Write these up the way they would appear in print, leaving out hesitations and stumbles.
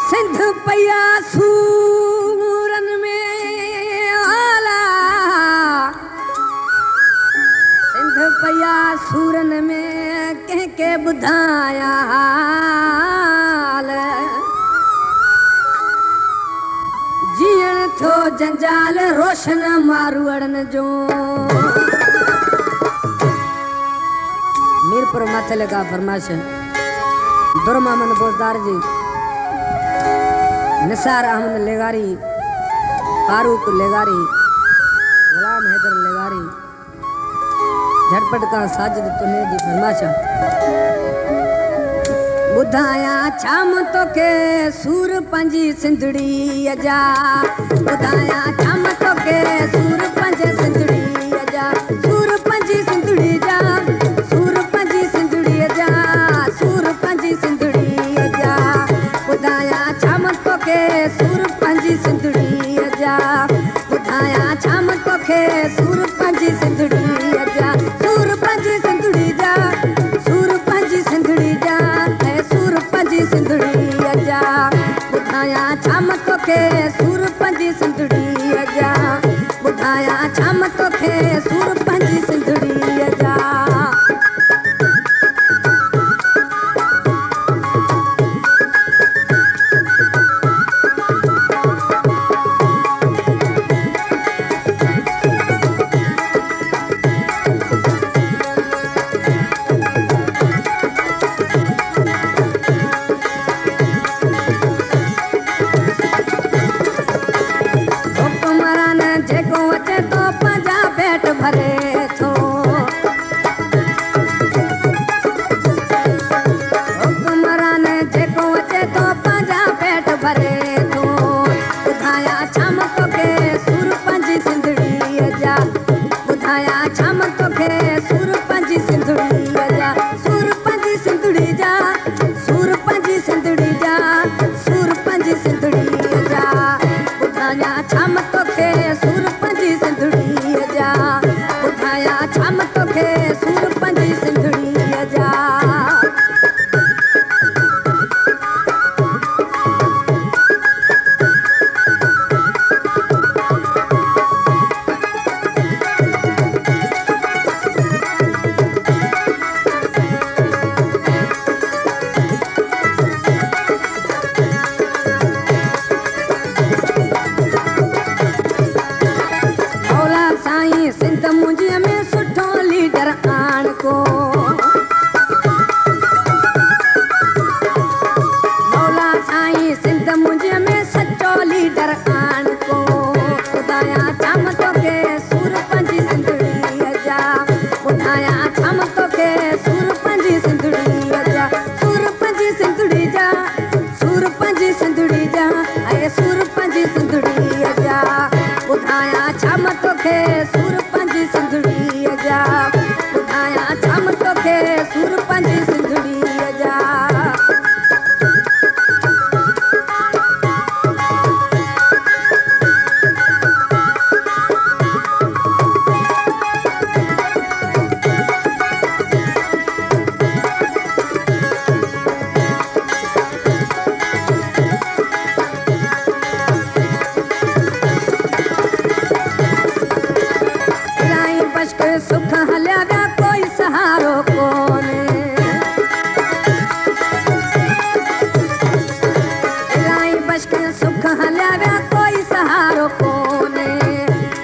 सिंध पया सूरन में आला, सिंध पया सूरन में के बुधाया हाल। जीअण थो जंजाल रोशन मारूअड़न जो। मीरपुर माथे लगा फरमाश दुरमामन बोजदार जी, निसार अहमद लेगारी, फारूक लेगारी, गुलाम हैदर लेगारी, झटपट का साजिद तुने जी फरमाशा। बुधाया छाम तोखे सूर पंजी सिंधड़ी अजा, बुधाया छाम तोखे सूर पंज सिंधड़ी अजा, सूर पंजी सिंधड़ी जा, सूर पंजी सिंधड़ी अजा, सूर पंजी सिंधड़ी अजा। बुधाया छाम तोखे सूर पंजी सिंधड़ी अजा, बुधाया छाम तोखे सूर पंजी सिंधड़ी अजा, सूर पंजी सिंधड़ी जा, सूर पंजी सिंधड़ी जा, सूर पंजी सिंधड़ी अजा। बुधाया छाम तोखे सूर पंजी सिंधड़ी अजा, बुधाया छाम तोखे सूर पंजी सिंधड़ी अजा। भरे थो हुक्मरान जेको अचे तो पंहिंजा पेट भरे थो। बुधाया छाम तोखे सूर पंजी सिंधड़ी अजा, बुधाया छाम तोखे सूर पंजी सिंधड़ी अजा, सूर पंजी सिंधड़ी जा, सूर पंजी सिंधड़ी जा, सूर पंजी सिंधड़ी अजा। बुधाया छाम तोखे सूर पंजी सिंधड़ी अजा, बुधाया छाम तोखे सूर पंजी सिंधड़ी अजा। सिंध मुंहिंजीअ में सुठो लीडर आण को, मौला साईं सिंध मुंहिंजीअ में सचो लीडर आण को। बुधाया छाम तोखे सूर पंजी सिंधड़ी अजा, बुधाया छाम तोखे सूर पंजी सिंधड़ी अजा, सूर पंजी सिंधड़ी जा, सूर पंजी सिंधड़ी जा, ऐं सूर पंजी सिंधड़ी अजा। बुधाया छाम तोखे सूर पंजी सिंधड़ी अजा, बुधाया छाम तोखे सूर पंजी सिंधड़ी अजा। सुख हलिया विया कोई सहारो कोने, इलाही बश्क सुख हलिया विया कोई सहारो कोने।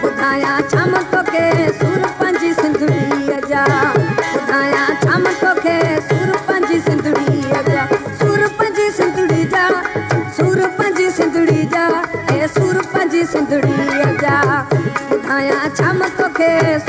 बुधाया छाम तोखे सूर पंजी सिंधड़ी अजा, बुधाया छाम तोखे सूर पंजी सिंधड़ी अजा, सूर पंजी सिंधड़ी जा, सूर पंजी सिंधड़ी जा, ऐं सूर पंजी सिंधड़ी अजा। बुधाया छाम तोखे